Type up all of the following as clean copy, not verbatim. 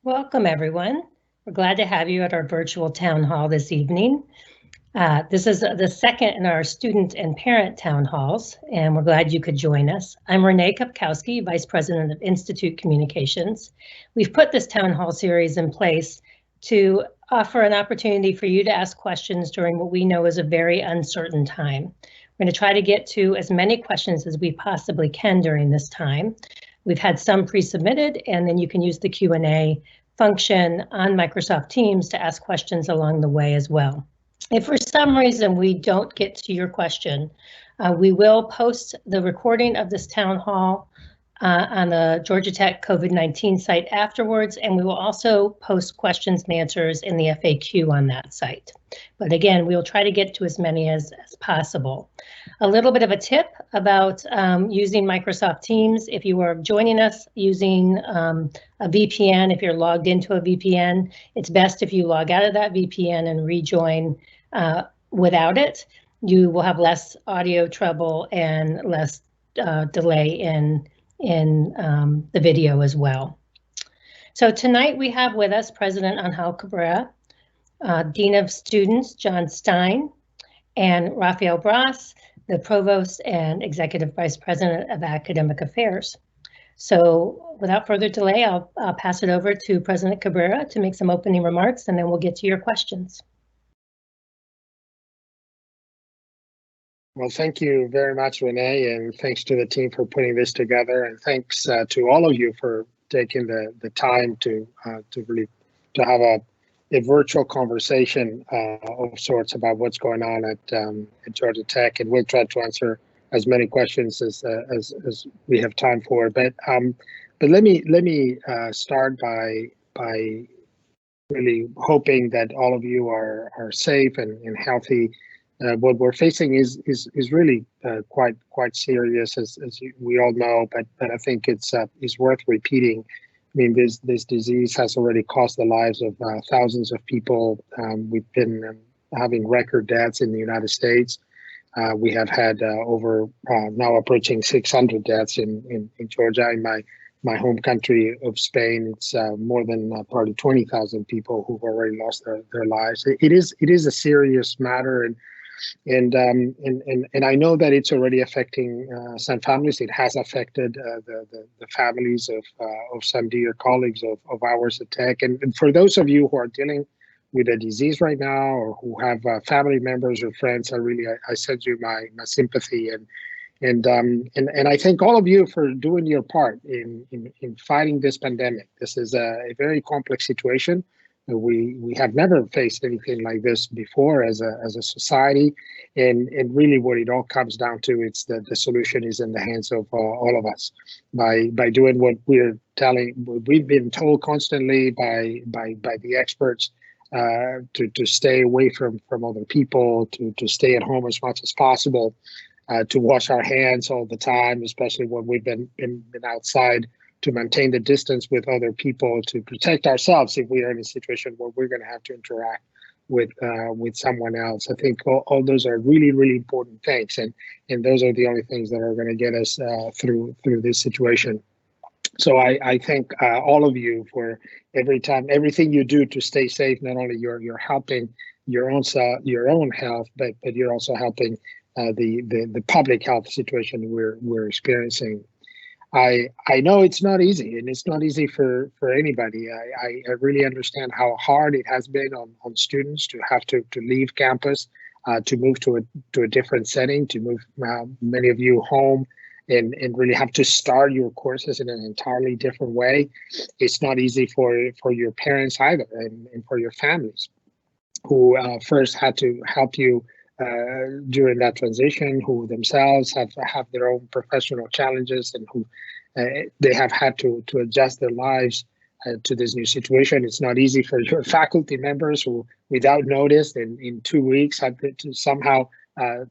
Welcome, everyone. We're glad to have you at our virtual town hall this evening. This is the second in our student and parent town halls, and we're glad you could join us. I'm Renee Kupkowski, Vice President of Institute Communications. We've put this town hall series in place to offer an opportunity for you to ask questions during what we know is a very uncertain time. We're going to try to get to as many questions as we possibly can during this time. We've had some pre-submitted, and then you can use the Q&A function on Microsoft Teams to ask questions along the way as well. If for some reason we don't get to your question, we will post the recording of this town hall on the Georgia Tech COVID-19 site afterwards, and we will also post questions and answers in the FAQ on that site. But again, we will try to get to as many as possible. A little bit of a tip about using Microsoft Teams. If you are joining us using a VPN, if you're logged into a VPN, it's best if you log out of that VPN and rejoin without it. You will have less audio trouble and less delay in the video as well. So tonight we have with us President Angel Cabrera, Dean of Students John Stein, and Rafael Bras, the Provost and Executive Vice President of Academic Affairs. So without further delay, I'll pass it over to President Cabrera to make some opening remarks, and then we'll get to your questions. Well, thank you very much, Renee, and thanks to the team for putting this together, and thanks to all of you for taking the time to have a virtual conversation of sorts about what's going on at Georgia Tech, and we'll try to answer as many questions as we have time for. But let me start by really hoping that all of you are safe and healthy. What we're facing is really quite serious, as we all know. But I think it's worth repeating. I mean, this disease has already cost the lives of thousands of people. We've been having record deaths in the United States. We have had over now approaching 600 deaths in Georgia. In my home country of Spain, it's more than probably 20,000 people who've already lost their lives. It is a serious matter, and I know that it's already affecting some families. It has affected the families of some dear colleagues of ours at Tech. And for those of you who are dealing with a disease right now, or who have family members or friends, I send you my sympathy, and I thank all of you for doing your part in fighting this pandemic. This is a very complex situation. We have never faced anything like this before as a society, and really what it all comes down to, it's that the solution is in the hands of all of us by doing what we've been told constantly by the experts to stay away from other people, to stay at home as much as possible, to wash our hands all the time, especially when we've been outside, to maintain the distance with other people, to protect ourselves if we are in a situation where we're going to have to interact with someone else. I think all those are really, really important things, and those are the only things that are going to get us through this situation. So I thank all of you for everything you do to stay safe. Not only you're helping your own health, but you're also helping the public health situation we're experiencing. I know it's not easy, and it's not easy for anybody. I really understand how hard it has been on students to have to leave campus, to move to a different setting, to move many of you home, and really have to start your courses in an entirely different way. It's not easy for your parents either, and for your families who first had to help you during that transition, who themselves have their own professional challenges, and who they have had to adjust their lives to this new situation. It's not easy for your faculty members who, without notice, in 2 weeks, had to somehow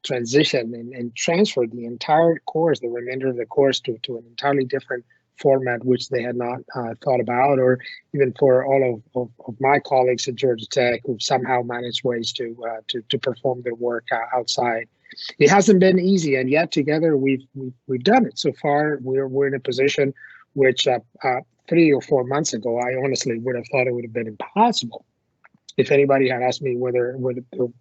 transition and transfer the entire course, the remainder of the course, to an entirely different format, which they had not thought about, or even for all of my colleagues at Georgia Tech who somehow managed ways to perform their work outside. It hasn't been easy, and yet together we've done it. So far, we're in a position which, 3 or 4 months ago, I honestly would have thought it would have been impossible. If anybody had asked me whether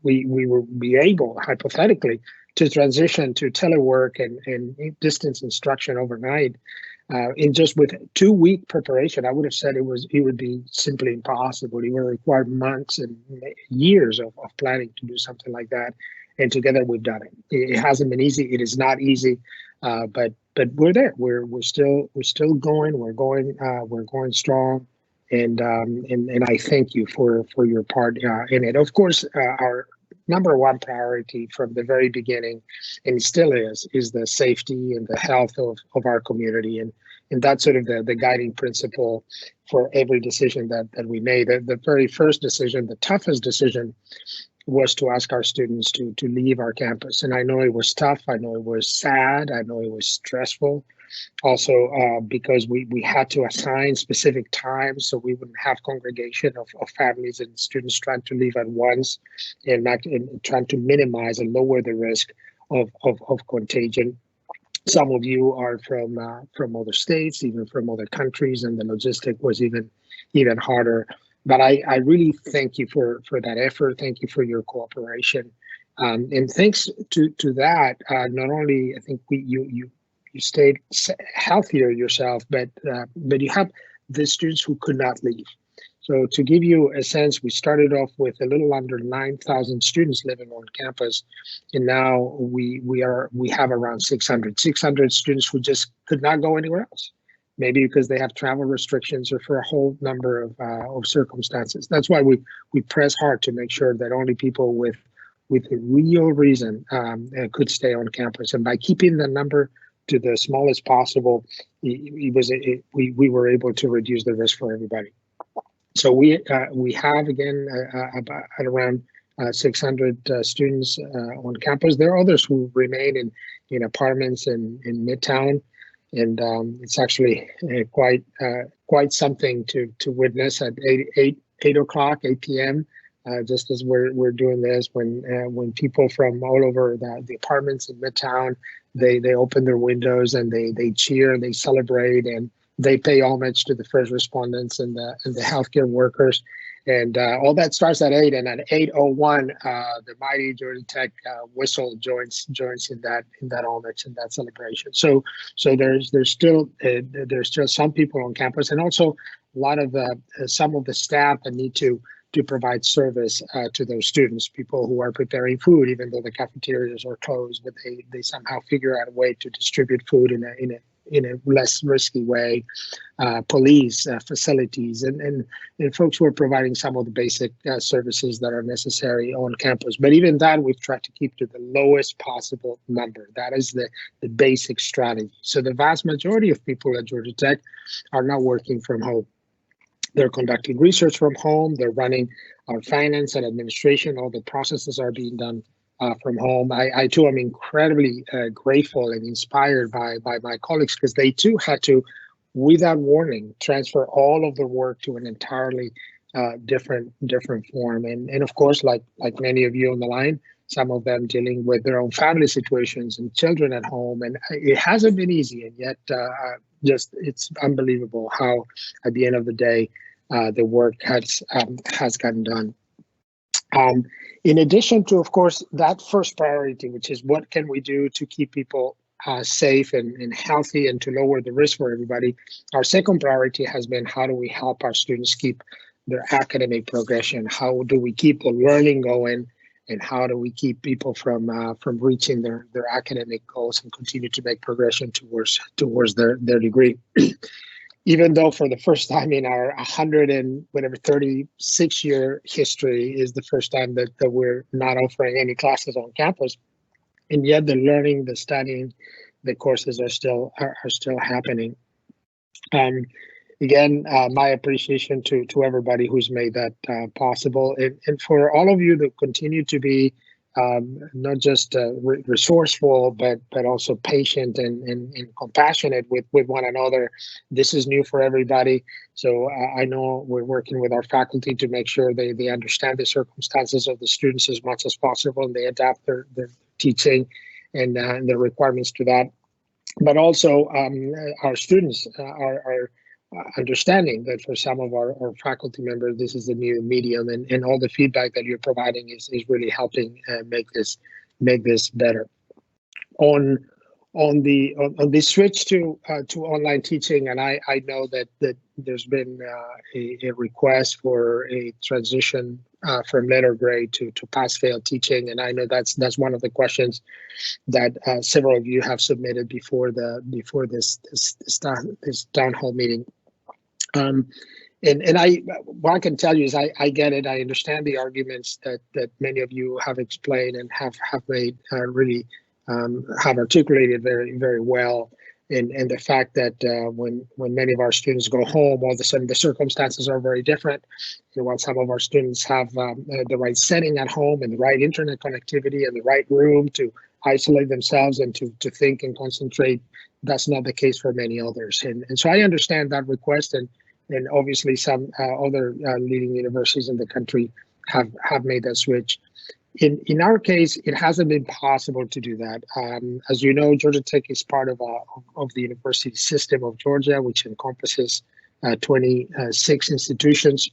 we would be able, hypothetically, to transition to telework and distance instruction overnight, in just with 2-week preparation, I would have said it would be simply impossible. It would require months and years of planning to do something like that. And together we've done it. It hasn't been easy. It is not easy, but we're there. We're still going. We're going strong. And I thank you for your part in it. Of course, our number one priority from the very beginning, and it still is the safety and the health of our community, and that's sort of the guiding principle for every decision that we made. The very first decision, the toughest decision, was to ask our students to leave our campus. And I know it was tough. I know it was sad. I know it was stressful. Also, because we had to assign specific times so we wouldn't have congregation of families and students trying to leave at once, and trying to minimize and lower the risk of contagion. Some of you are from other states, even from other countries, and the logistic was even harder. But I really thank you for that effort. Thank you for your cooperation, and thanks to that. Not only I think you stayed healthier yourself, but you have the students who could not leave. So to give you a sense, we started off with a little under 9,000 students living on campus, and now we have around 600 students who just could not go anywhere else. Maybe because they have travel restrictions or for a whole number of circumstances. That's why we press hard to make sure that only people with a real reason could stay on campus. And by keeping the number to the smallest possible, we were able to reduce the risk for everybody. So we have again at around 600 students on campus. There are others who remain in apartments in Midtown. And it's actually quite something to witness at 8 p.m. Just as we're doing this, when people from all over the apartments in Midtown, they open their windows and they cheer and they celebrate and they pay homage to the first responders and the healthcare workers. And all that starts at 8, and at 8:01, the mighty Georgia Tech whistle joins in that homage and that celebration. So there's still some people on campus, and also a lot of some of the staff that need to provide service to those students. People who are preparing food, even though the cafeterias are closed, but they somehow figure out a way to distribute food in a less risky way. Police facilities and folks who are providing some of the basic services that are necessary on campus. But even that, we've tried to keep to the lowest possible number. That is the basic strategy. So the vast majority of people at Georgia Tech are now working from home. They're conducting research from home. They're running our finance and administration. All the processes are being done from home. I too am incredibly grateful and inspired by my colleagues, because they too had to, without warning, transfer all of the work to an entirely different form. And of course, like many of you on the line, some of them dealing with their own family situations and children at home. And it hasn't been easy, and yet it's unbelievable how at the end of the day the work has gotten done. In addition to, of course, that first priority, which is what can we do to keep people safe and healthy and to lower the risk for everybody, our second priority has been how do we help our students keep their academic progression? How do we keep the learning going? And how do we keep people from reaching their academic goals and continue to make progression towards their degree? Even though for the first time in our 36-year history is the first time that we're not offering any classes on campus, and yet the learning, the studying, the courses are still happening. Again, my appreciation to everybody who's made that possible, and for all of you that continue to be not just resourceful, but also patient and compassionate with one another. This is new for everybody. So I know we're working with our faculty to make sure they understand the circumstances of the students as much as possible, and they adapt their teaching and the requirements to that. But also our students are understanding that for some of our faculty members, this is a new medium, and all the feedback that you're providing is really helping make this better. On the switch to online teaching, and I know that there's been a request for a transition from letter grade to pass-fail teaching, and I know that's one of the questions that several of you have submitted before this town hall meeting. And what I can tell you is I get it. I understand the arguments that many of you have explained and have made really have articulated very, very well. And the fact that when many of our students go home, all of a sudden the circumstances are very different. And while some of our students have the right setting at home and the right internet connectivity and the right room to isolate themselves and to think and concentrate, that's not the case for many others. And so I understand that request, and obviously some other leading universities in the country have made that switch. In our case, it hasn't been possible to do that. As you know, Georgia Tech is part of the university system of Georgia, which encompasses 26 institutions.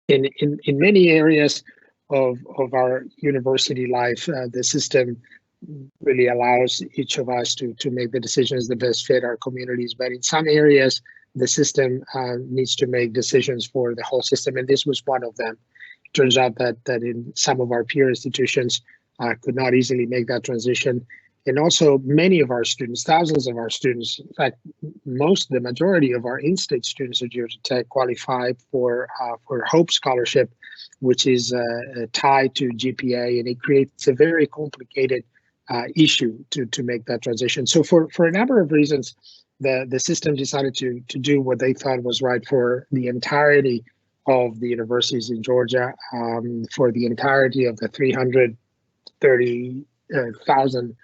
In many areas of our university life, the system really allows each of us to make the decisions that best fit our communities. But in some areas, the system needs to make decisions for the whole system, and this was one of them. Turns out that in some of our peer institutions could not easily make that transition. And also many of our students, thousands of our students, in fact, the majority of our in-state students at Georgia Tech qualify for Hope Scholarship, which is tied to GPA, and it creates a very complicated issue to make that transition. So for a number of reasons, the system decided to do what they thought was right for the entirety of the universities in Georgia, for the entirety of the 330,000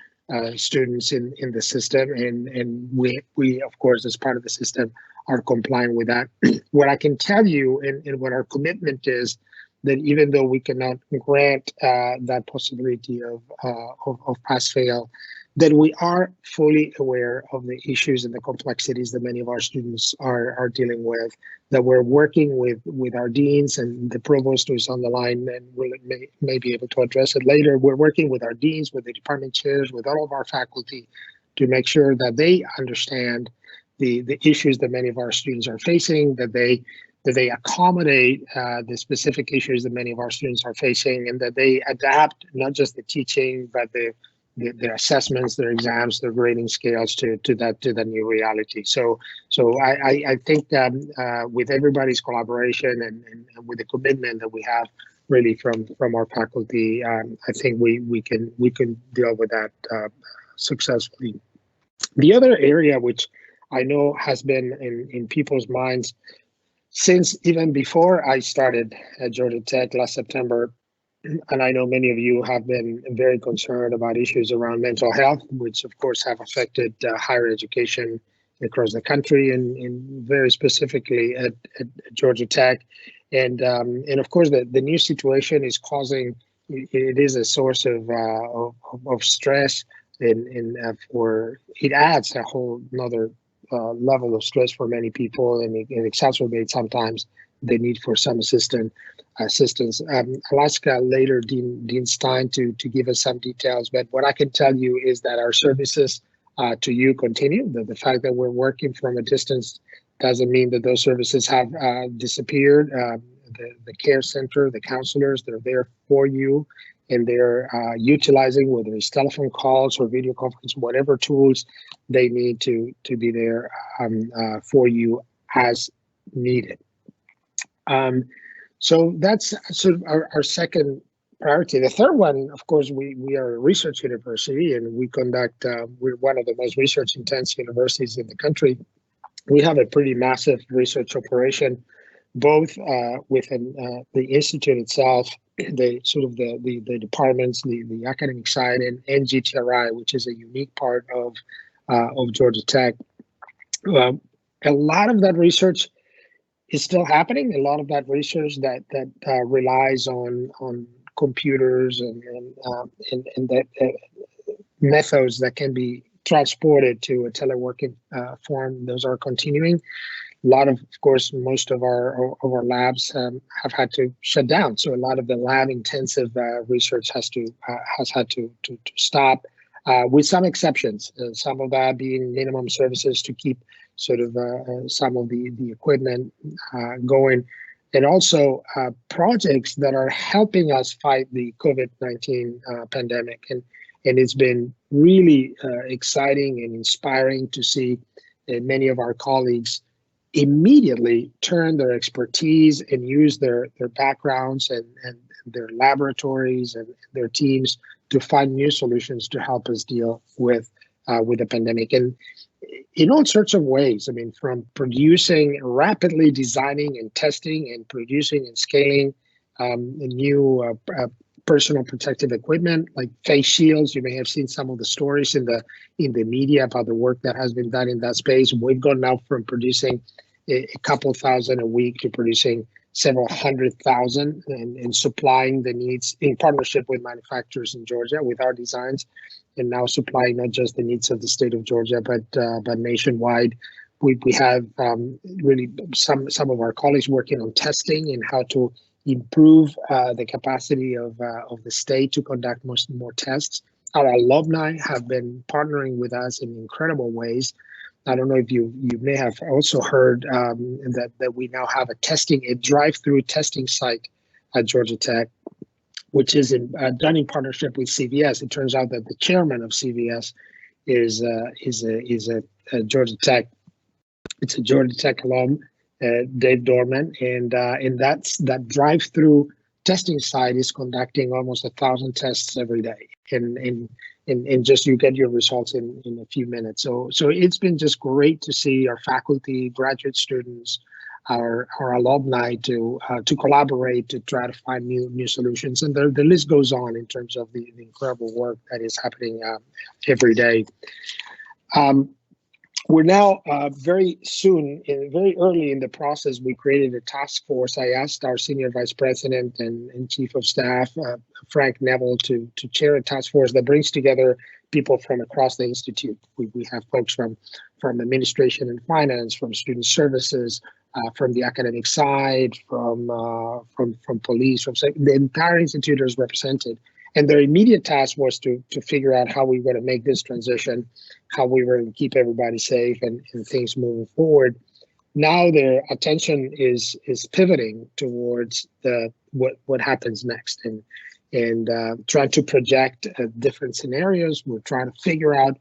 students in the system, and we of course, as part of the system, are complying with that. What I can tell you, and what our commitment is, that even though we cannot grant that possibility of pass-fail, that we are fully aware of the issues and the complexities that many of our students are dealing with, that we're working with our deans, and the provost who is on the line and may be able to address it later. We're working with our deans, with the department chairs, with all of our faculty to make sure that they understand the issues that many of our students are facing, that they accommodate the specific issues that many of our students are facing, and that they adapt not just the teaching, but the assessments, their exams, their grading scales to that new reality. So I think with everybody's collaboration and with the commitment that we have really from our faculty, I think we can deal with that successfully. The other area which I know has been in people's minds since even before I started at Georgia Tech last September, and I know many of you have been very concerned about issues around mental health, which of course have affected higher education across the country, and very specifically at Georgia Tech. And of course, the new situation is causing, it is a source of stress, or it adds a whole another level of stress for many people, and it exacerbates sometimes the need for some assistance. I'll ask later Dean Stein to give us some details, but what I can tell you is that our services to you continue. The fact that we're working from a distance doesn't mean that those services have disappeared. The care center, the counselors, they're there for you, and they're utilizing, whether it's telephone calls or video conference, whatever tools they need to be there for you as needed. So that's sort of our second priority. The third one, of course, we are a research university, and we conduct, we're one of the most research intense universities in the country. We have a pretty massive research operation, both within the institute itself, the departments, the academic side, and GTRI, which is a unique part of Georgia Tech. A lot of that research is still happening. A lot of that research that relies on computers and that methods that can be transported to a teleworking form, those are continuing. lot of course, most of our labs have had to shut down. So a lot of the lab intensive research has had to stop, with some exceptions. Some of that being minimum services to keep sort of some of the equipment going, and also projects that are helping us fight the COVID-19 pandemic. And it's been really exciting and inspiring to see many of our colleagues immediately turn their expertise and use their backgrounds and their laboratories and their teams to find new solutions to help us deal with the pandemic. And in all sorts of ways, I mean, from producing, rapidly designing and testing and producing and scaling new personal protective equipment like face shields. You may have seen some of the stories in the media about the work that has been done in that space. We've gone now from producing a couple thousand a week to producing several 100,000 and supplying the needs in partnership with manufacturers in Georgia with our designs, and now supplying not just the needs of the state of Georgia, but nationwide. We have really some of our colleagues working on testing and how to improve the capacity of the state to conduct more tests. Our alumni have been partnering with us in incredible ways. I don't know if you may have also heard that we now have a drive-through testing site at Georgia Tech, which is done in partnership with CVS. It turns out that the chairman of CVS is a Georgia Tech. It's a Georgia Tech alum, Dave Dorman, and that drive-through testing site is conducting almost 1,000 tests every day, and just you get your results in a few minutes. So it's been just great to see our faculty, graduate students, our alumni to collaborate to try to find new solutions, and the list goes on in terms of the incredible work that is happening every day. We're now very early in the process, we created a task force. I asked our Senior Vice President and Chief of Staff, Frank Neville, to chair a task force that brings together people from across the Institute. We have folks from administration and finance, from student services, from the academic side, from police, the entire Institute is represented. And their immediate task was to figure out how we were going to make this transition, how we were going to keep everybody safe and things moving forward. Now their attention is pivoting towards what happens next and trying to project different scenarios. We're trying to figure out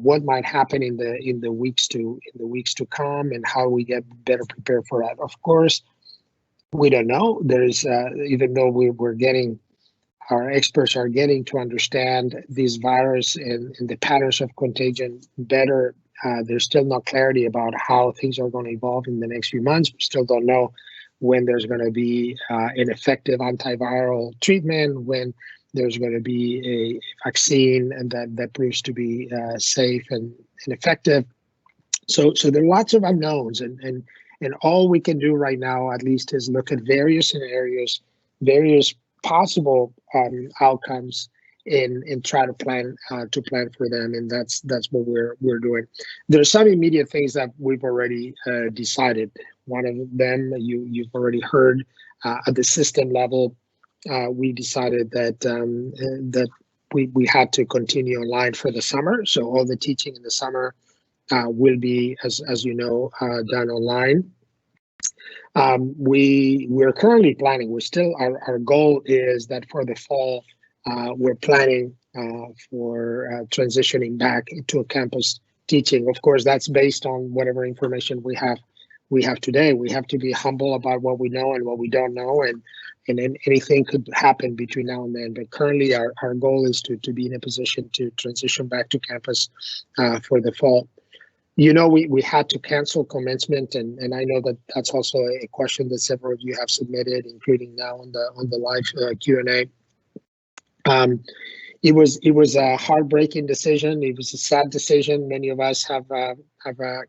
what might happen in the weeks to come and how we get better prepared for that. Of course, we don't know. There's even though our experts are getting to understand this virus and the patterns of contagion better, there's still no clarity about how things are going to evolve in the next few months. We still don't know when there's going to be an effective antiviral treatment, when there's going to be a vaccine and that proves to be safe and effective. So there are lots of unknowns, and all we can do right now, at least, is look at various scenarios, various possible outcomes, and try to plan for them, and that's what we're doing. There are some immediate things that we've already decided. One of them you've already heard at the system level. We decided that we had to continue online for the summer, so all the teaching in the summer will be, as you know, done online. We're currently planning. Our goal is that for the fall, we're planning for transitioning back into a campus teaching. Of course, that's based on whatever information we have today. We have to be humble about what we know and what we don't know, and anything could happen between now and then. But currently, our goal is to be in a position to transition back to campus for the fall. You know, we had to cancel commencement, and I know that's also a question that several of you have submitted, including now on the live Q&A. It was a heartbreaking decision. It was a sad decision. Many of us have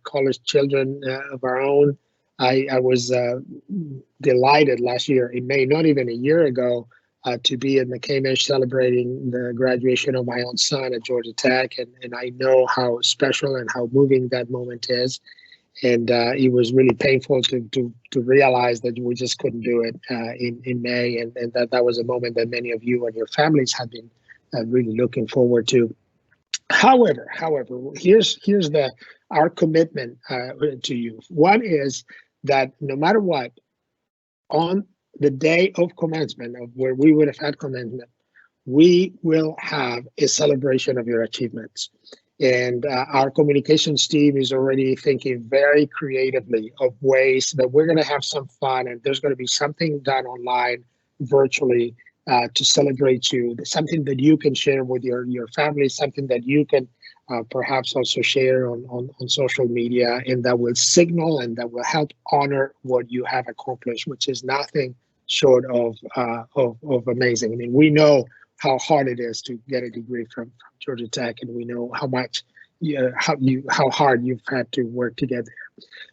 college children of our own. I was delighted last year, in May, not even a year ago, to be at McCamish celebrating the graduation of my own son at Georgia Tech, and I know how special and how moving that moment is. it was really painful to realize that we just couldn't do it in May, and that was a moment that many of you and your families have been really looking forward to. However, here's our commitment to you. One is that no matter what, on the day of commencement, of where we would have had commencement, we will have a celebration of your achievements. And our communications team is already thinking very creatively of ways that we're going to have some fun, and there's going to be something done online, virtually, to celebrate you, something that you can share with your family, something that you can perhaps also share on social media, and that will signal and that will help honor what you have accomplished, which is nothing short of amazing. I mean, we know how hard it is to get a degree from Georgia Tech, and we know how much how hard you've had to work to get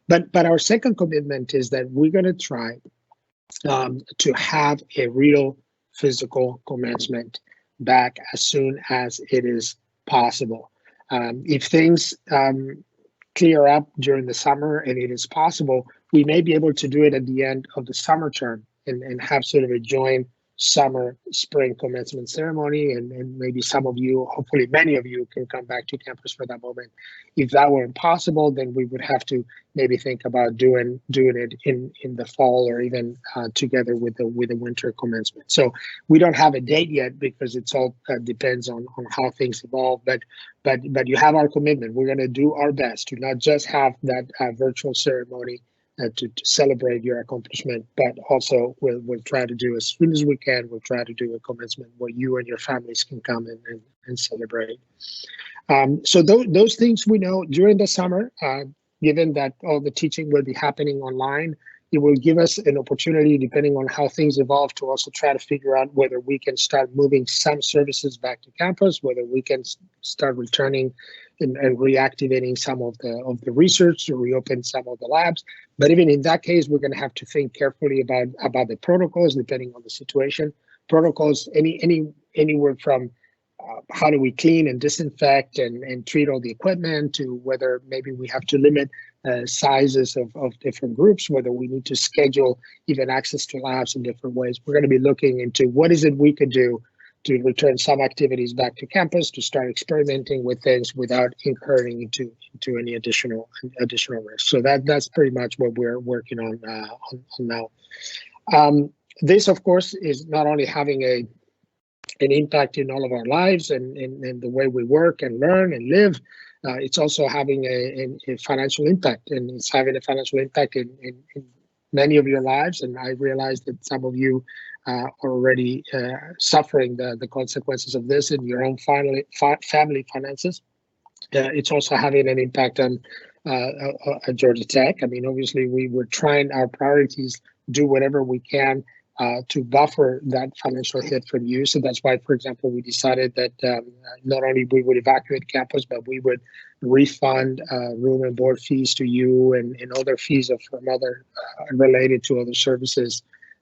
there. But our second commitment is that we're going to try to have a real physical commencement back as soon as it is possible. If things clear up during the summer and it is possible, we may be able to do it at the end of the summer term and have sort of a joint spring commencement ceremony, and maybe some of you, hopefully many of you, can come back to campus for that moment. If that were impossible, then we would have to maybe think about doing it in the fall, or even together with the winter commencement. So we don't have a date yet, because it's all depends on how things evolve. But you have our commitment. We're going to do our best to not just have that virtual ceremony to celebrate your accomplishment, but also we'll try to do, as soon as we can, we'll try to do a commencement where you and your families can come and celebrate. So those things we know during the summer, given that all the teaching will be happening online, it will give us an opportunity, depending on how things evolve, to also try to figure out whether we can start moving some services back to campus, whether we can start returning and reactivating some of the research, to reopen some of the labs. But even in that case, we're going to have to think carefully about the protocols, depending on the situation. Protocols, anywhere from how do we clean and disinfect and treat all the equipment, to whether maybe we have to limit sizes of different groups, whether we need to schedule even access to labs in different ways. We're going to be looking into what is it we could do to return some activities back to campus, to start experimenting with things without incurring into any additional risk. So that's pretty much what we're working on now. This, of course, is not only having an impact in all of our lives and the way we work and learn and live, it's also having a financial impact, and it's having a financial impact in many of your lives. And I realize that some of you are already suffering the consequences of this in your own family finances. It's also having an impact on Georgia Tech. I mean, obviously, we're trying our priorities, do whatever we can to buffer that financial hit from you. So that's why, for example, we decided that not only we would evacuate campus, but we would refund room and board fees to you and other fees from other related to other services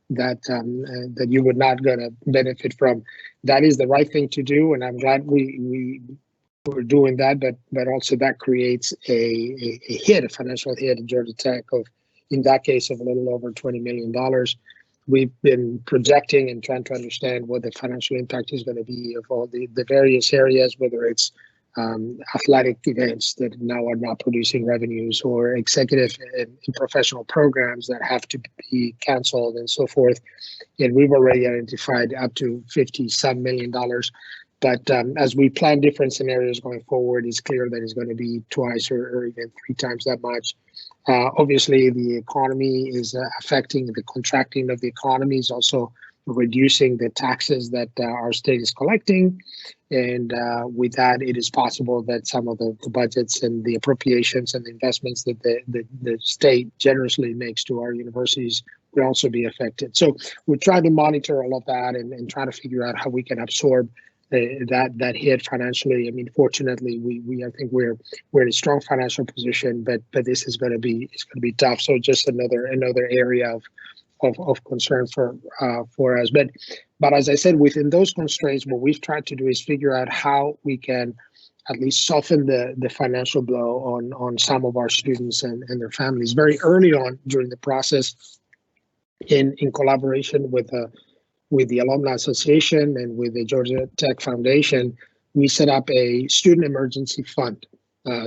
that that you would not going to benefit from. That is the right thing to do, and I'm glad we're doing that. But also that creates a financial hit at Georgia Tech of, in that case, of a little over $20 million. We've been projecting and trying to understand what the financial impact is going to be of all the various areas, whether it's athletic events that now are not producing revenues, or executive and professional programs that have to be canceled, and so forth. And we've already identified up to $50-some million. But as we plan different scenarios going forward, it's clear that it's going to be twice or even 3 times that much. Obviously, the economy is affecting, the contracting of the economy is also reducing the taxes that our state is collecting. And with that, it is possible that some of the budgets and the appropriations and the investments that the state generously makes to our universities will also be affected. So we're trying to monitor all of that and try to figure out how we can absorb that hit financially. I mean, fortunately, we I think we're in a strong financial position, but this is going to be tough. So just another area of concern for us. But as I said, within those constraints, what we've tried to do is figure out how we can at least soften the financial blow on some of our students and their families. Very early on during the process, in collaboration with the Alumni Association and with the Georgia Tech Foundation, we set up a student emergency fund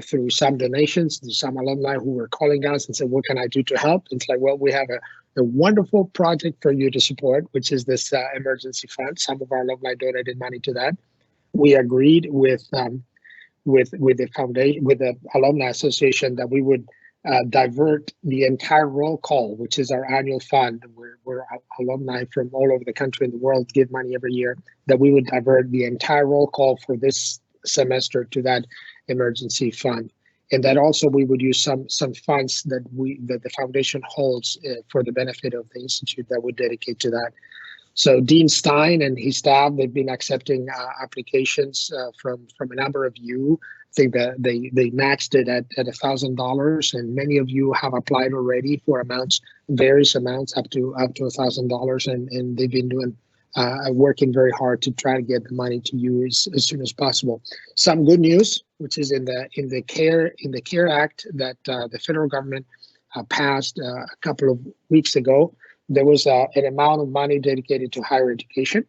through some donations. There's some alumni who were calling us and said, what can I do to help? It's like, well, we have a wonderful project for you to support, which is this emergency fund. Some of our alumni donated money to that. We agreed with the foundation, with the Alumni Association, that we would divert the entire roll call, which is our annual fund, where alumni from all over the country and the world give money every year, that we would divert the entire roll call for this semester to that emergency fund. And that also we would use some funds that the foundation holds for the benefit of the institute that would dedicate to that. So Dean Stein and his staff, they've been accepting applications from a number of you. I think that they matched it at $1,000, and many of you have applied already for amounts, various amounts up to $1,000, and they've been doing working very hard to try to get the money to you as soon as possible. Some good news, which is in the CARE Act that the federal government passed a couple of weeks ago. There was an amount of money dedicated to higher education.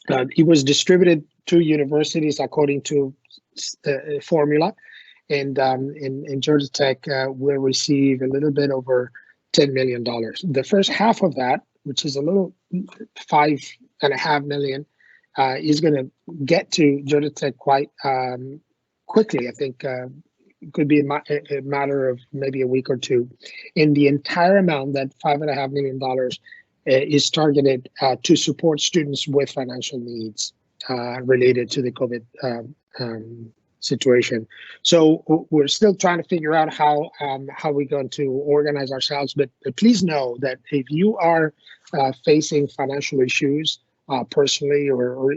It was distributed to universities according to a formula, and Georgia Tech will receive a little bit over $10 million. The first half of that, which is a little $5.5 million, is going to get to Georgia Tech quite quickly. I think it could be a matter of maybe a week or two. And the entire amount, that $5.5 million, is targeted to support students with financial needs related to the COVID situation. So we're still trying to figure out how we're going to organize ourselves. But please know that if you are facing financial issues personally, or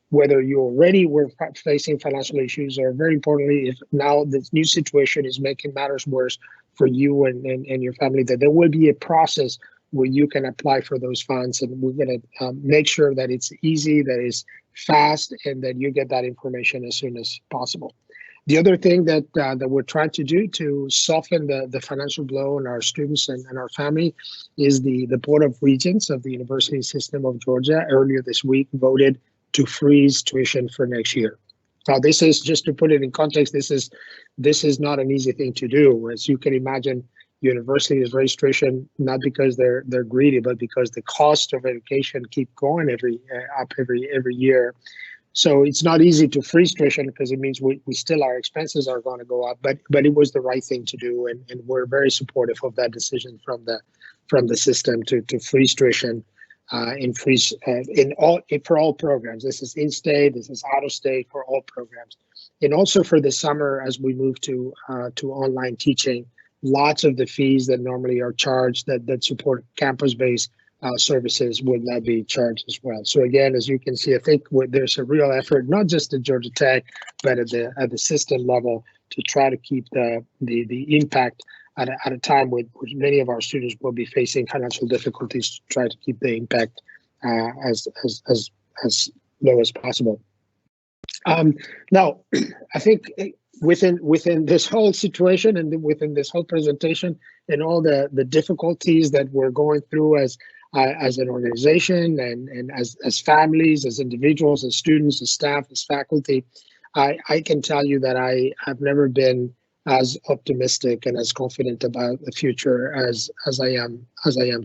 whether you already were facing financial issues, or very importantly, if now this new situation is making matters worse for you and your family, that there will be a process where you can apply for those funds, and we're going to make sure that it's easy, that it's fast, and that you get that information as soon as possible. The other thing that we're trying to do to soften the financial blow on our students and our family is the Board of Regents of the University System of Georgia earlier this week voted to freeze tuition for next year. Now, this is, just to put it in context, this is not an easy thing to do. As you can imagine, universities raise tuition not because they're greedy, but because the cost of education keep going every year. So it's not easy to freeze tuition, because it means we still, our expenses are going to go up, but it was the right thing to do, and we're very supportive of that decision from the system to freeze tuition and freeze for all programs. This is in-state, this is out-of-state, for all programs, and also for the summer as we move to online teaching. Lots of the fees that normally are charged that support campus-based services will not be charged as well. So again, as you can see, I think there's a real effort, not just at Georgia Tech, but at the system level, to try to keep the impact at a time when many of our students will be facing financial difficulties, to try to keep the impact as low as possible. Now, I think within this whole situation and within this whole presentation and all the difficulties that we're going through as an organization and as families, as individuals, as students, as staff, as faculty, I can tell you that I have never been as optimistic and as confident about the future as I am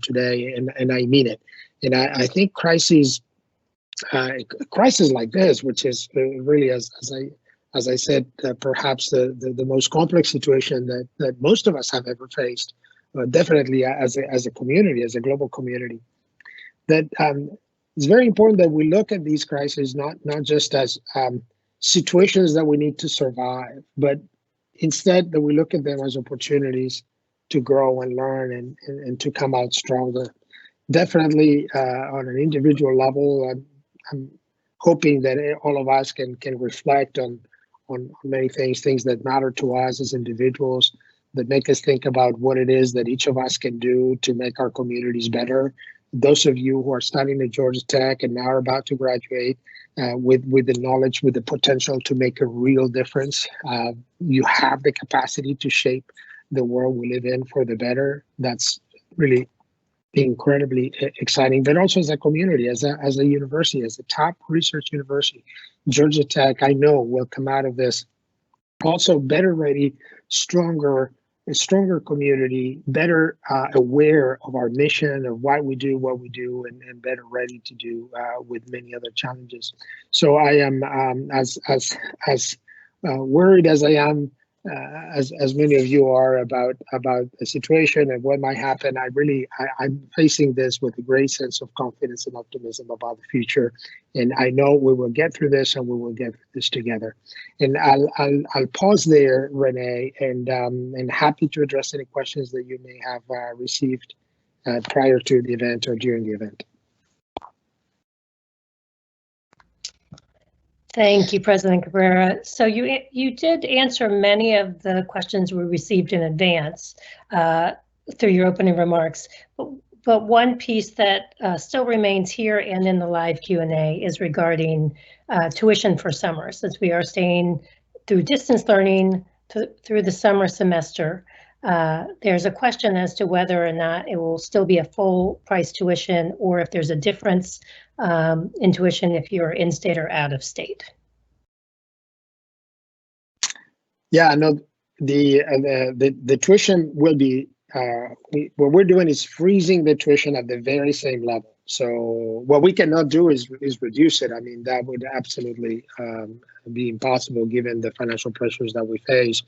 today, and I mean it. And I think crises like this, which is really, as I said, perhaps the most complex situation that most of us have ever faced, definitely as a community, as a global community, that it's very important that we look at these crises not just as situations that we need to survive, but instead that we look at them as opportunities to grow and learn and to come out stronger. Definitely on an individual level, I'm hoping that all of us can reflect on many things that matter to us as individuals, that make us think about what it is that each of us can do to make our communities better, those of you who are studying at Georgia Tech and now are about to graduate with the knowledge, with the potential to make a real difference. You have the capacity to shape the world we live in for the better. That's really incredibly exciting, but also as a community, as a university, as a top research university. Georgia Tech, I know, will come out of this also better ready, a stronger community, better aware of our mission, of why we do what we do, and better ready to do with many other challenges. So I am as worried as I am, as many of you are about the situation and what might happen. I'm facing this with a great sense of confidence and optimism about the future, and I know we will get through this, and we will get through this together. And I'll pause there, Renee, and happy to address any questions that you may have received prior to the event or during the event. Thank you, President Cabrera. So you did answer many of the questions we received in advance through your opening remarks, but one piece that still remains here and in the live Q&A is regarding tuition for summer, since we are staying through distance learning through the summer semester. There's a question as to whether or not it will still be a full price tuition, or if there's a difference in tuition if you're in state or out of state. Yeah, no, the tuition will be, what we're doing is freezing the tuition at the very same level. So what we cannot do is reduce it. I mean, that would absolutely be impossible given the financial pressures that we face.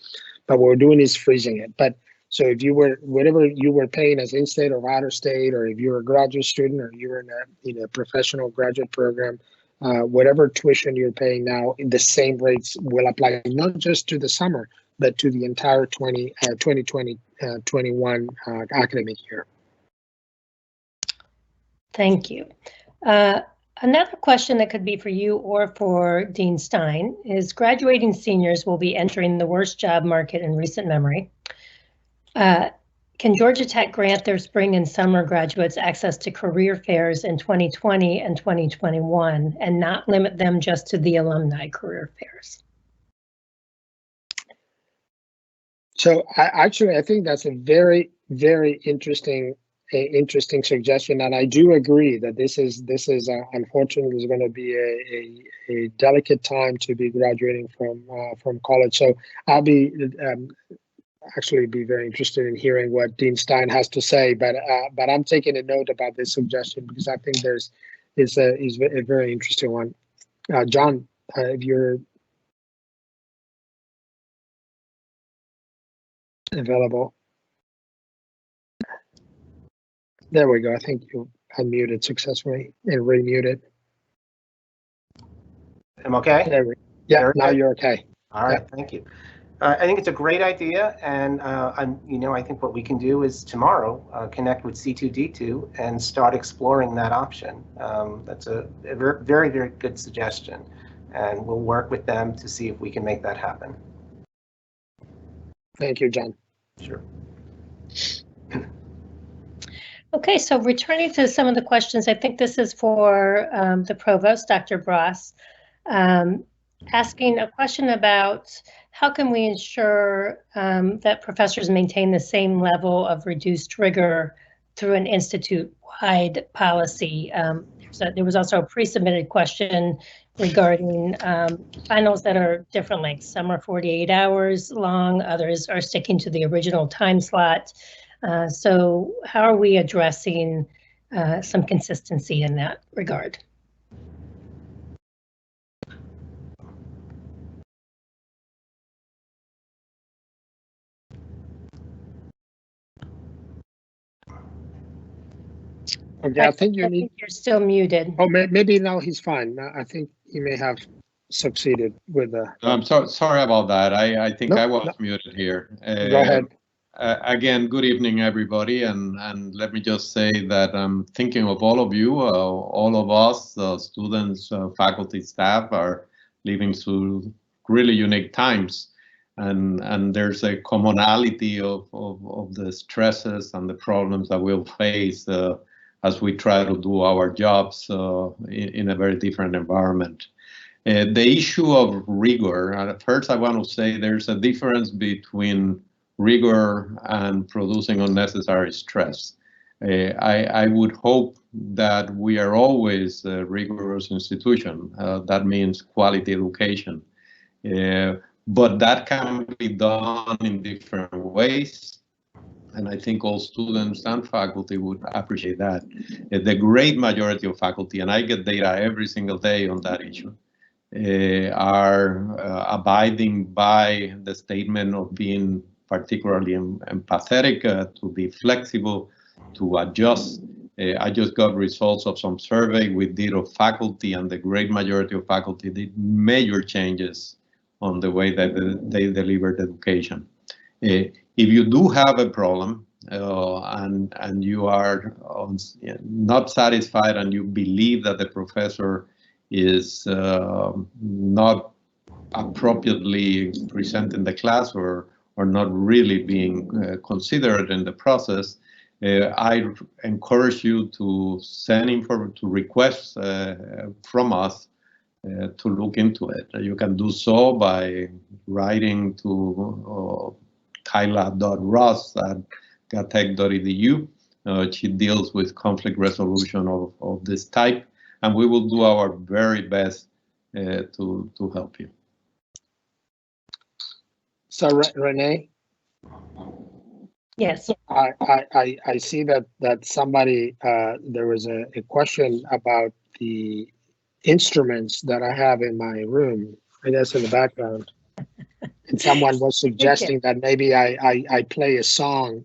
But what we're doing is freezing it. But so if you were, whatever you were paying as in-state or out of state, or if you're a graduate student or you're in a professional graduate program, whatever tuition you're paying now, the same rates will apply, not just to the summer, but to the entire 2020-21 academic year. Thank you. Another question that could be for you or for Dean Stein is, graduating seniors will be entering the worst job market in recent memory. Can Georgia Tech grant their spring and summer graduates access to career fairs in 2020 and 2021 and not limit them just to the alumni career fairs? So I think that's a very, very interesting suggestion, and I do agree that this is unfortunately going to be a delicate time to be graduating from college. So I'll be actually be very interested in hearing what Dean Stein has to say, but I'm taking a note about this suggestion because I think is a very interesting one. John, if you're available. There we go. I think you unmuted successfully and remuted. I'm okay? There we go. Yeah, now you're okay. All right, yeah. Thank you. I think it's a great idea, and I think what we can do is tomorrow connect with C2D2 and start exploring that option. That's a very, very good suggestion, and we'll work with them to see if we can make that happen. Thank you, John. Sure. Okay, so returning to some of the questions, I think this is for the Provost, Dr. Bross, asking a question about how can we ensure that professors maintain the same level of reduced rigor through an institute-wide policy. There was also a pre-submitted question regarding finals that are different lengths. Some are 48 hours long, others are sticking to the original time slot. So how are we addressing some consistency in that regard? Okay, I think you need. You're still muted. Oh, maybe now he's fine. I think he may have succeeded with the. I'm sorry about that. I think I was muted here. Go ahead. Again, good evening, everybody, and let me just say that I'm thinking of all of you, all of us, students, faculty, staff, are living through really unique times, and there's a commonality of the stresses and the problems that we'll face as we try to do our jobs in a very different environment. The issue of rigor, first I want to say there's a difference between rigor and producing unnecessary stress. I would hope that we are always a rigorous institution. That means quality education. But that can be done in different ways. And I think all students and faculty would appreciate that. The great majority of faculty, and I get data every single day on that issue, are abiding by the statement of being particularly empathetic, to be flexible, to adjust. I just got results of some survey we did of faculty, and the great majority of faculty did major changes on the way that they delivered education. If you do have a problem and you are not satisfied and you believe that the professor is not appropriately presenting the class or not really being considered in the process, I encourage you to send to requests from us to look into it. You can do so by writing to kyla.ross@gatech.edu. She deals with conflict resolution of this type, and we will do our very best to help you. So Renee? Yes. I see that somebody, there was a question about the instruments that I have in my room, I guess in the background. And someone was suggesting that maybe I play a song.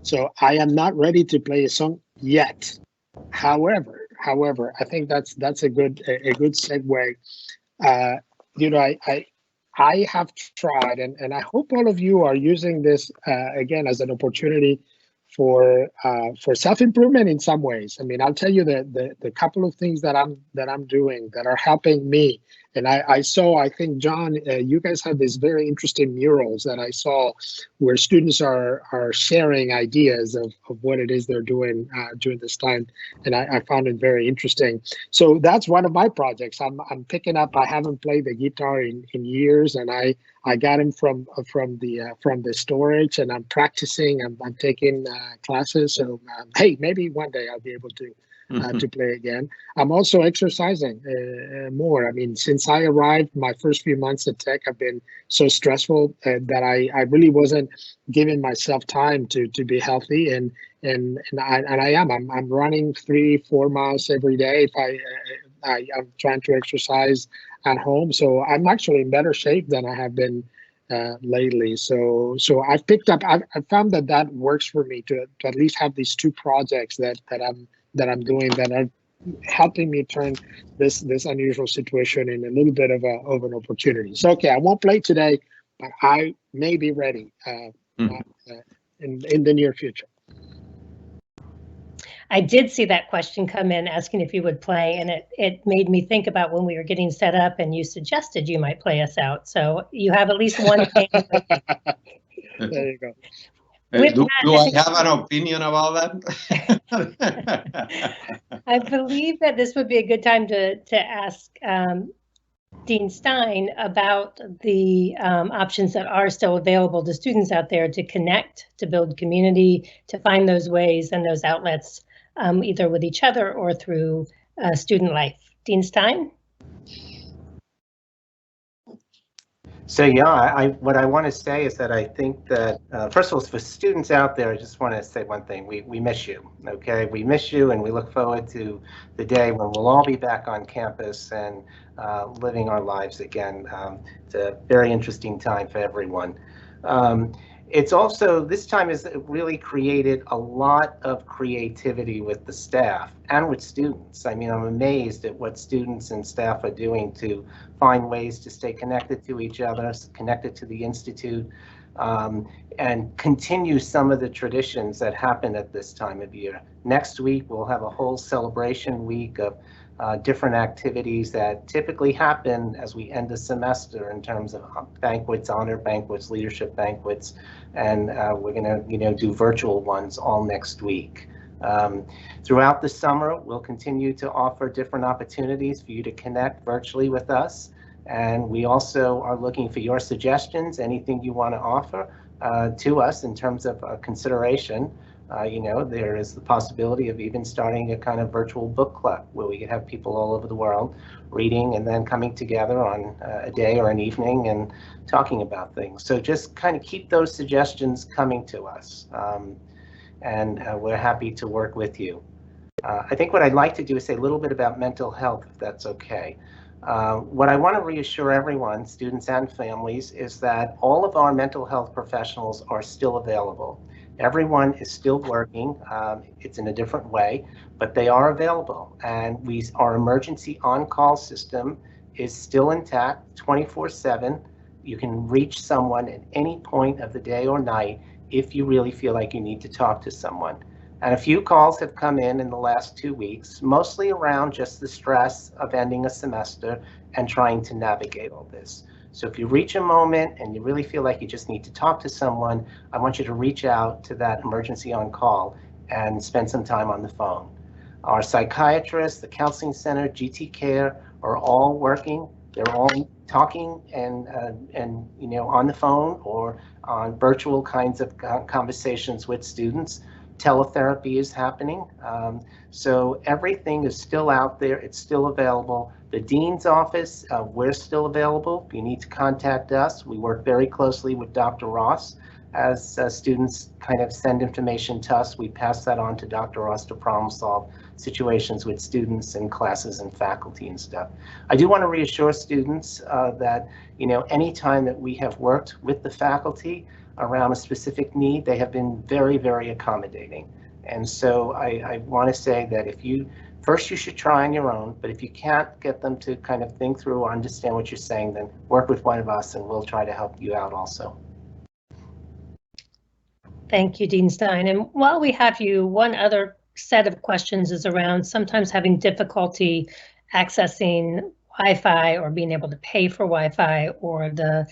So I am not ready to play a song yet. However, I think that's a good segue. You know, I have tried, and I hope all of you are using this again as an opportunity for self-improvement in some ways. I mean, I'll tell you the couple of things that I'm doing that are helping me. And I saw, I think, John, you guys have these very interesting murals that I saw where students are sharing ideas of what it is they're doing during this time. And I found it very interesting. So that's one of my projects. I'm picking up, I haven't played the guitar in years, and I got him from the storage, and I'm practicing, I'm taking classes. So hey, maybe one day I'll be able to play again. I'm also exercising more. I mean, since I arrived, my first few months at Tech have been so stressful that I really wasn't giving myself time to be healthy, and I am. I'm running 3-4 miles every day. If I'm trying to exercise at home, so I'm actually in better shape than I have been lately. So I've picked up. I found that works for me to at least have these two projects that I'm doing that are helping me turn this unusual situation in a little bit of an opportunity. So okay, I won't play today, but I may be ready in the near future. I did see that question come in asking if you would play, and it made me think about when we were getting set up and you suggested you might play us out. So you have at least one thing. There you go. Do I have an opinion about that? I believe that this would be a good time to ask Dean Stein about the options that are still available to students out there to connect, to build community, to find those ways and those outlets, either with each other or through student life. Dean Stein? So yeah, what I want to say is that I think that, first of all, for students out there, I just want to say one thing. We miss you, okay? We miss you, and we look forward to the day when we'll all be back on campus and living our lives again. It's a very interesting time for everyone. It's also, this time has really created a lot of creativity with the staff and with students. I mean, I'm amazed at what students and staff are doing to find ways to stay connected to each other, connected to the Institute, and continue some of the traditions that happen at this time of year. Next week, we'll have a whole celebration week of different activities that typically happen as we end the semester in terms of banquets, honor banquets, leadership banquets, and we're going to, do virtual ones all next week. Throughout the summer, we'll continue to offer different opportunities for you to connect virtually with us. And we also are looking for your suggestions, anything you want to offer to us in terms of consideration. There is the possibility of even starting a kind of virtual book club where we could have people all over the world reading and then coming together on a day or an evening and talking about things. So just kind of keep those suggestions coming to us. And we're happy to work with you. I think what I'd like to do is say a little bit about mental health, if that's okay. What I want to reassure everyone, students and families, is that all of our mental health professionals are still available. Everyone is still working. It's in a different way, but they are available. And our emergency on-call system is still intact, 24/7. You can reach someone at any point of the day or night if you really feel like you need to talk to someone. And a few calls have come in the last 2 weeks, mostly around just the stress of ending a semester and trying to navigate all this. So if you reach a moment and you really feel like you just need to talk to someone, I want you to reach out to that emergency on call and spend some time on the phone. Our psychiatrists, the counseling center, GT Care are all working. They're all talking and on the phone or on virtual kinds of conversations with students. Teletherapy is happening. So everything is still out there. It's still available. The dean's office, we're still available. If you need to contact us, we work very closely with Dr. Ross. As students kind of send information to us, we pass that on to Dr. Ross to problem solve situations with students and classes and faculty and stuff. I do want to reassure students that, anytime that we have worked with the faculty around a specific need, they have been very, very accommodating. And so I want to say that first you should try on your own, but if you can't get them to kind of think through or understand what you're saying, then work with one of us and we'll try to help you out also. Thank you, Dean Stein. And while we have you, one other set of questions is around sometimes having difficulty accessing Wi-Fi or being able to pay for Wi-Fi or the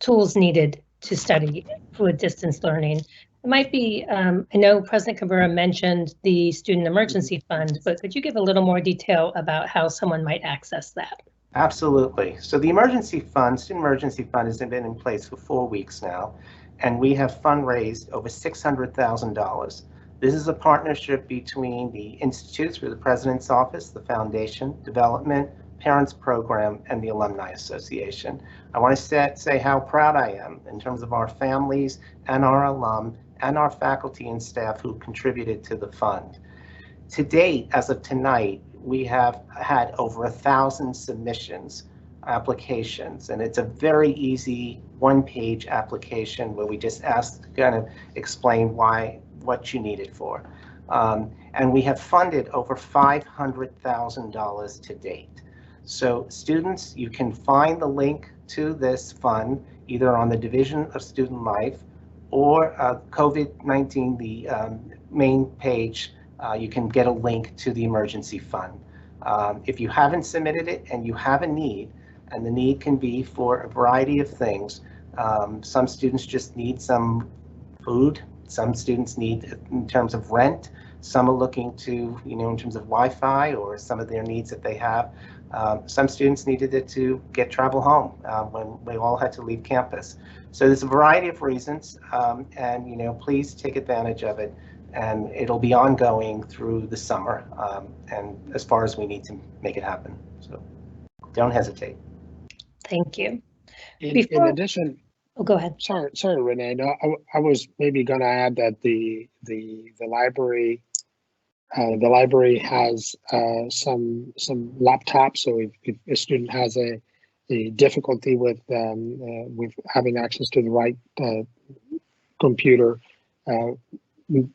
tools needed to study with distance learning. It might be, I know President Cabrera mentioned the Student Emergency Fund, but could you give a little more detail about how someone might access that? Absolutely. So the emergency fund, Student Emergency Fund, has been in place for 4 weeks now, and we have fundraised over $600,000. This is a partnership between the Institute through the President's Office, the Foundation, Development, Parents Program, and the Alumni Association. I want to say how proud I am in terms of our families and our alum and our faculty and staff who contributed to the fund. To date, as of tonight, we have had over 1,000 submissions, applications, and it's a very easy one-page application where we just kind of explain what you need it for. And we have funded over $500,000 to date. So students, you can find the link to this fund either on the Division of Student Life or COVID-19, the main page. You can get a link to the emergency fund. If you haven't submitted it and you have a need, and the need can be for a variety of things. Some students just need some food. Some students need in terms of rent. Some are looking to, in terms of Wi-Fi or some of their needs that they have. Some students needed it to get travel home when we all had to leave campus. So there's a variety of reasons, and please take advantage of it. And it'll be ongoing through the summer, and as far as we need to make it happen. So don't hesitate. Thank you. In addition, oh, go ahead. Sorry, Renee. No, I was maybe going to add that the library has some laptops. So if a student has a difficulty with having access to the right computer,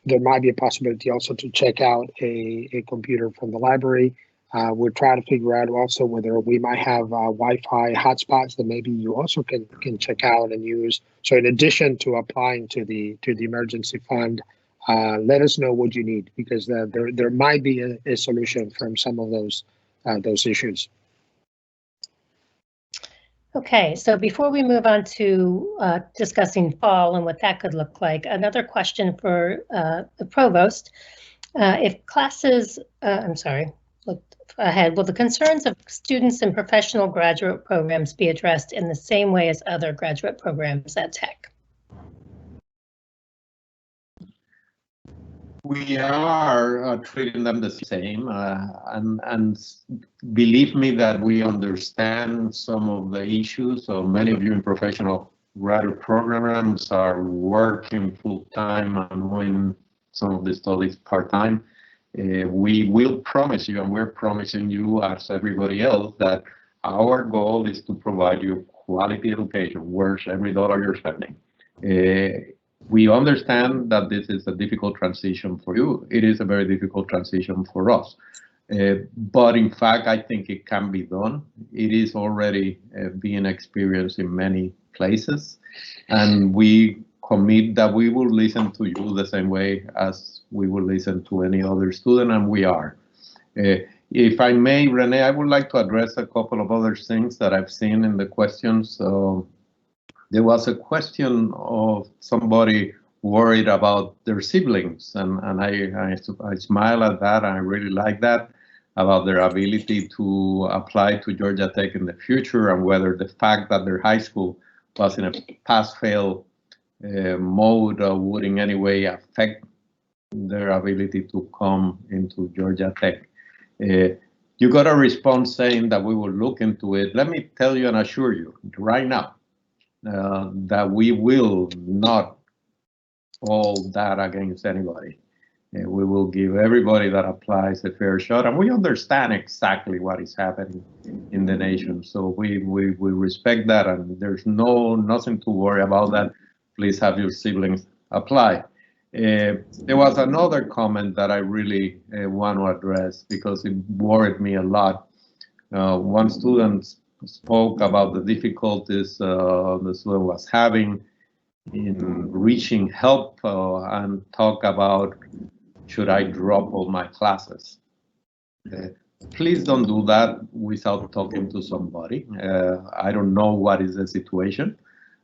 there might be a possibility also to check out a computer from the library. We're trying to figure out also whether we might have Wi-Fi hotspots that maybe you also can check out and use. So in addition to applying to the emergency fund, let us know what you need, because there might be a solution from some of those issues. Okay, so before we move on to discussing fall and what that could look like, another question for the provost. If classes, I'm sorry, look ahead, will the concerns of students in professional graduate programs be addressed in the same way as other graduate programs at Tech? We are treating them the same, and believe me that we understand some of the issues. So many of you in professional graduate programs are working full time and doing some of the studies part time. We will promise you, and we're promising you, as everybody else, that our goal is to provide you quality education worth every dollar you're spending. We understand that this is a difficult transition for you. It is a very difficult transition for us. But in fact, I think it can be done. It is already being experienced in many places. And we commit that we will listen to you the same way as we will listen to any other student, and we are. If I may, Renee, I would like to address a couple of other things that I've seen in the questions. There was a question of somebody worried about their siblings, and I smile at that. I really like that, about their ability to apply to Georgia Tech in the future, and whether the fact that their high school was in a pass-fail mode would in any way affect their ability to come into Georgia Tech. You got a response saying that we will look into it. Let me tell you and assure you right now, that we will not hold that against anybody. We will give everybody that applies a fair shot, and we understand exactly what is happening in the nation. So we respect that, and there's nothing to worry about that. Please have your siblings apply. There was another comment that I really want to address because it worried me a lot. One student spoke about the difficulties the student was having in reaching help and talk about, should I drop all my classes? Please don't do that without talking to somebody. I don't know what is the situation.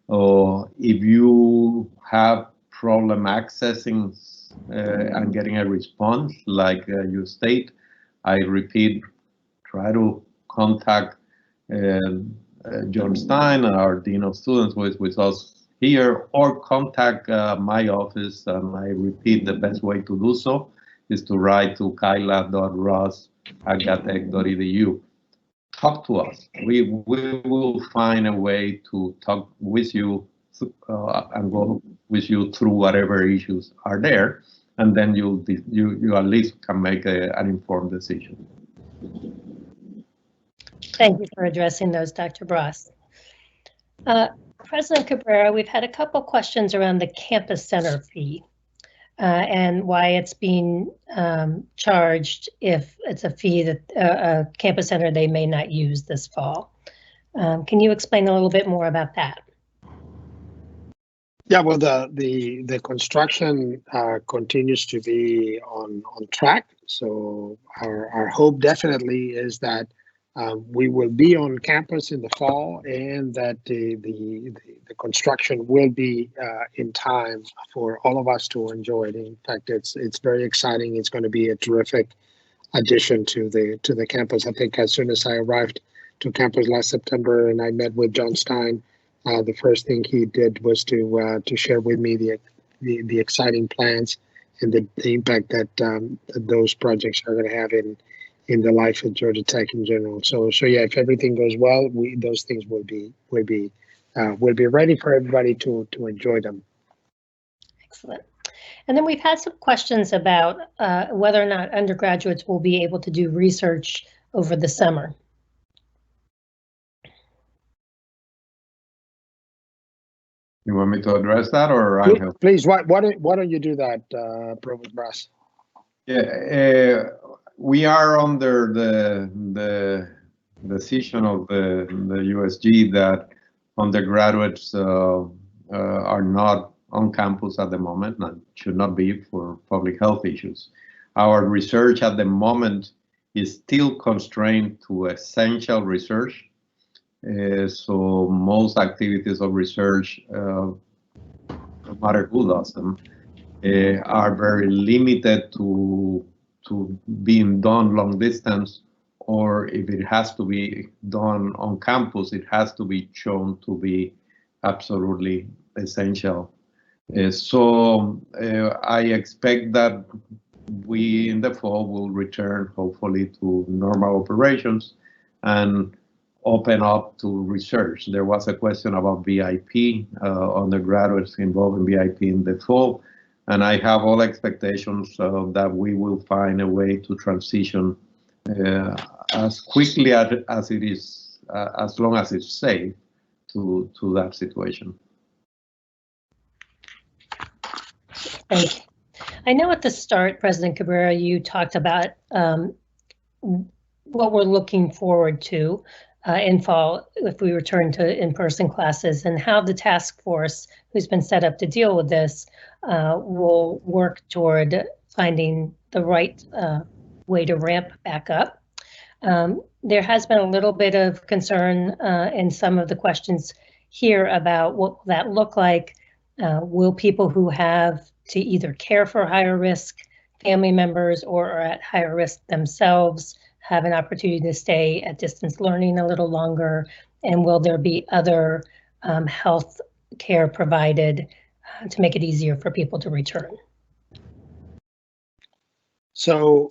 If you have problem accessing and getting a response like you state, I repeat, try to contact John Stein, our Dean of Students, who is with us here, or contact my office. And I repeat, the best way to do so is to write to kyla.ross@gatech.edu. Talk to us. We will find a way to talk with you and go with you through whatever issues are there, and then you at least can make an informed decision. Thank you for addressing those, Dr. Bras. President Cabrera, we've had a couple questions around the campus center fee and why it's being charged if it's a fee that a campus center they may not use this fall. Can you explain a little bit more about that? Yeah, well, the construction continues to be on track. So our hope definitely is that we will be on campus in the fall, and that the construction will be in time for all of us to enjoy it. In fact, it's very exciting. It's going to be a terrific addition to the campus. I think as soon as I arrived to campus last September and I met with John Stein, the first thing he did was to share with me the exciting plans and the impact that those projects are going to have in the life of Georgia Tech in general. So yeah, if everything goes well, those things will be ready for everybody to enjoy them. Excellent. And then we've had some questions about whether or not undergraduates will be able to do research over the summer. You want me to address that, or please? Why don't you do that, Provost Bras? Yeah, we are under the decision of the USG that undergraduates are not on campus at the moment and should not be for public health issues. Our research at the moment is still constrained to essential research. So most activities of research, no matter who does them, are very limited to being done long distance, or if it has to be done on campus, it has to be shown to be absolutely essential. So I expect that we in the fall will return hopefully to normal operations and open up to research. There was a question about VIP, undergraduates involved in VIP in the fall, and I have all expectations that we will find a way to transition as quickly as it is, as long as it's safe, to that situation. Thank you. I know at the start, President Cabrera, you talked about what we're looking forward to in fall if we return to in-person classes, and how the task force who's been set up to deal with this will work toward finding the right way to ramp back up. There has been a little bit of concern in some of the questions here about what that look like. Will people who have to either care for higher risk family members or are at higher risk themselves have an opportunity to stay at distance learning a little longer? And will there be other health care provided to make it easier for people to return? So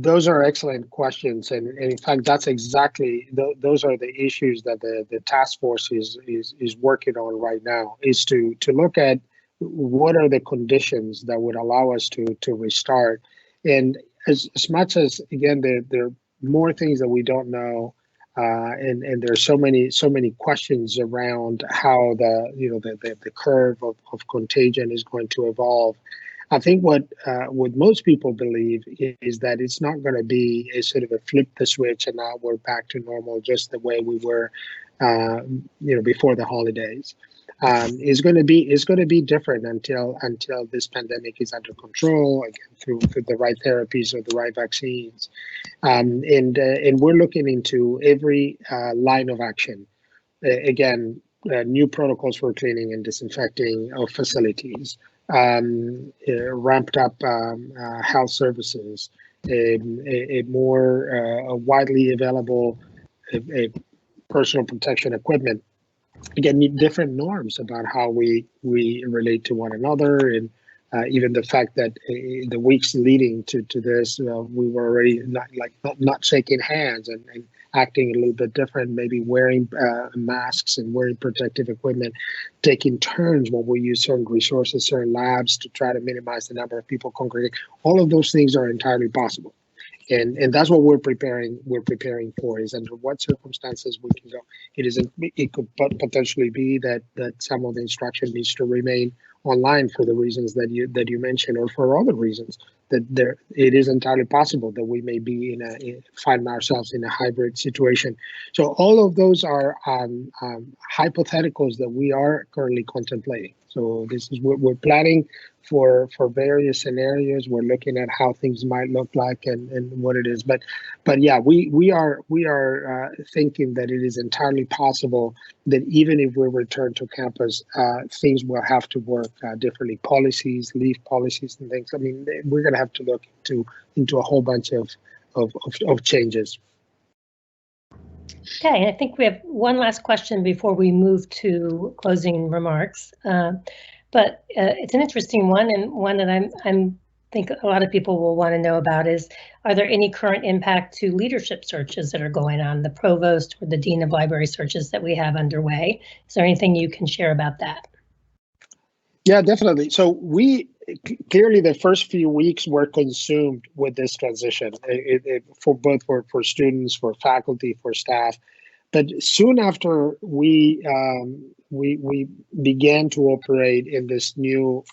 those are excellent questions, and in fact, that's exactly those are the issues that the task force is working on right now. Is to look at what are the conditions that would allow us to restart, and as much as again there are more things that we don't know, and there's so many questions around how the curve of contagion is going to evolve. I think what most people believe is that it's not going to be a sort of a flip the switch and now we're back to normal just the way we were, before the holidays. It's going to be different until this pandemic is under control, again through the right therapies or the right vaccines, and we're looking into every line of action. Again, new protocols for cleaning and disinfecting of facilities. Ramped up health services, a more widely available personal protection equipment. Again, different norms about how we relate to one another, and even the fact that the weeks leading to this, we were already not shaking hands and acting a little bit different, maybe wearing masks and wearing protective equipment, taking turns when we use certain resources, certain labs to try to minimize the number of people congregating. All of those things are entirely possible. And that's what we're preparing for, is under what circumstances we can go. It could potentially be that some of the instruction needs to remain online for the reasons that you mentioned, or for other reasons that it is entirely possible that we may be find ourselves in a hybrid situation. So all of those are hypotheticals that we are currently contemplating. So this is what we're planning for various scenarios. We're looking at how things might look like and what it is. But yeah, we are thinking that it is entirely possible that even if we return to campus, things will have to work differently. Policies, leave policies, and things. I mean, we're going to have to look into a whole bunch of changes. Okay, I think we have one last question before we move to closing remarks. But it's an interesting one, and one that I think a lot of people will want to know about is, are there any current impact to leadership searches that are going on, the provost or the dean of library searches that we have underway? Is there anything you can share about that? Yeah, definitely. So we clearly the first few weeks were consumed with this transition, for students, for faculty, for staff. But soon after we began to operate in this new,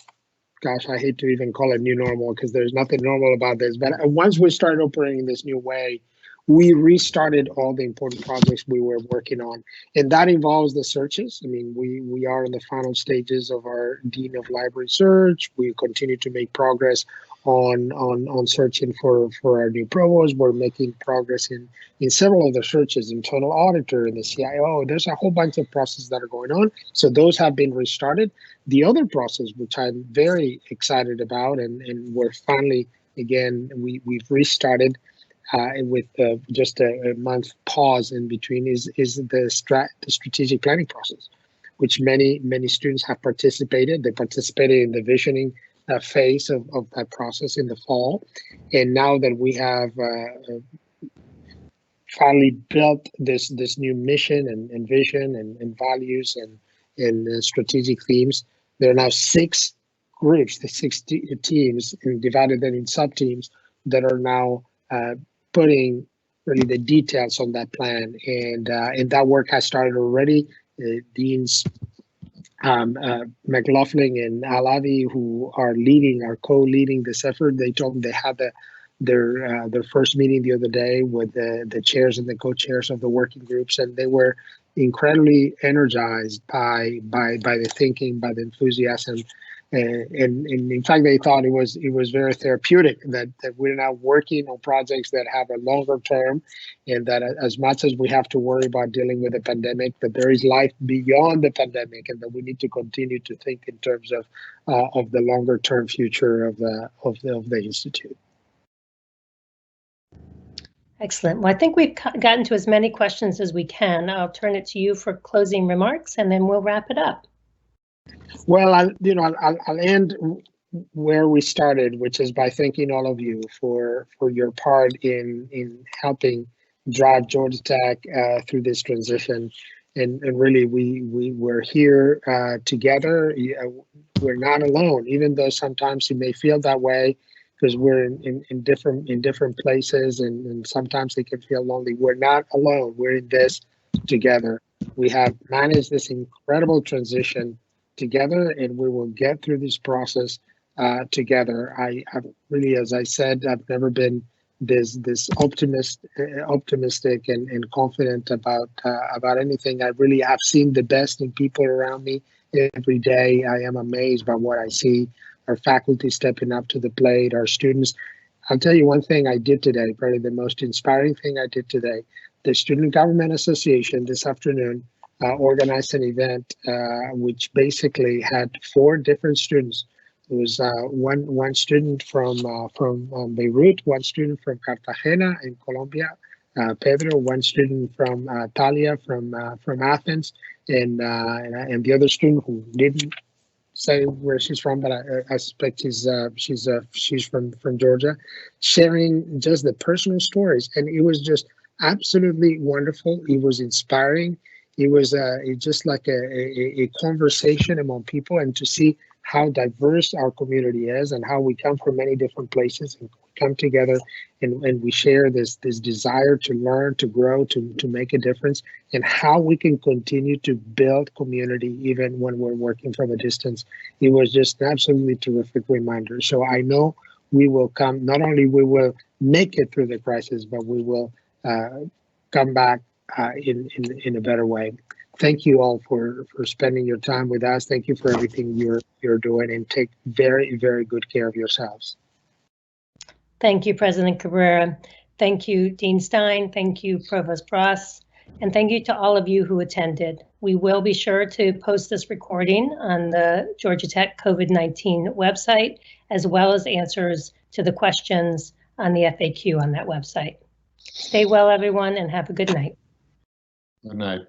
gosh, I hate to even call it new normal because there's nothing normal about this. But once we started operating in this new way, we restarted all the important projects we were working on, and that involves the searches. I mean, we are in the final stages of our Dean of Library search. We continue to make progress on searching for our new provost. We're making progress in several of the searches, internal auditor and the CIO. There's a whole bunch of processes that are going on. So those have been restarted. The other process, which I'm very excited about, and we're finally, again, we've restarted with just a month pause in between, is the strategic planning process, which many students have participated. They participated in the visioning phase of that process in the fall, and now that we have finally built this new mission and vision and values and strategic themes, there are now 6 groups, the 6 teams, and divided them in sub teams that are now putting really the details on that plan, and that work has started already. Deans McLaughlin and Alavi, who are co-leading this effort, they told me they had their first meeting the other day with the chairs and the co-chairs of the working groups, and they were incredibly energized by the thinking, by the enthusiasm. And in fact, they thought it was very therapeutic that we're now working on projects that have a longer term, and that as much as we have to worry about dealing with the pandemic, that there is life beyond the pandemic, and that we need to continue to think in terms of the longer term future of the institute. Excellent. Well, I think we've gotten to as many questions as we can. I'll turn it to you for closing remarks, and then we'll wrap it up. Well, I'll end where we started, which is by thanking all of you for your part in helping drive Georgia Tech through this transition. And really, we're here together. We're not alone, even though sometimes it may feel that way because we're in different places, and sometimes it can feel lonely. We're not alone. We're in this together. We have managed this incredible transition together, and we will get through this process together. I really, as I said, I've never been this optimistic and confident about anything. I really have seen the best in people around me every day. I am amazed by what I see. Our faculty stepping up to the plate, our students. I'll tell you one thing I did today, probably the most inspiring thing I did today. The Student Government Association this afternoon organized an event which basically had 4 different students. It was one student from Beirut, one student from Cartagena in Colombia, Pedro, one student from Talia from Athens, and the other student who didn't say where she's from, but I suspect she's from Georgia, sharing just the personal stories, and it was just absolutely wonderful. It was inspiring. It was just like a conversation among people, and to see how diverse our community is and how we come from many different places and come together and we share this desire to learn, to grow, to make a difference, and how we can continue to build community even when we're working from a distance. It was just an absolutely terrific reminder. So I know we will come, not only we will make it through the crisis, but we will come back in a better way. Thank you all for spending your time with us. Thank you for everything you're doing, and take very, very good care of yourselves. Thank you, President Cabrera. Thank you, Dean Stein. Thank you, Provost Bras. And thank you to all of you who attended. We will be sure to post this recording on the Georgia Tech COVID-19 website, as well as answers to the questions on the FAQ on that website. Stay well, everyone, and have a good night. Good night.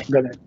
Good night.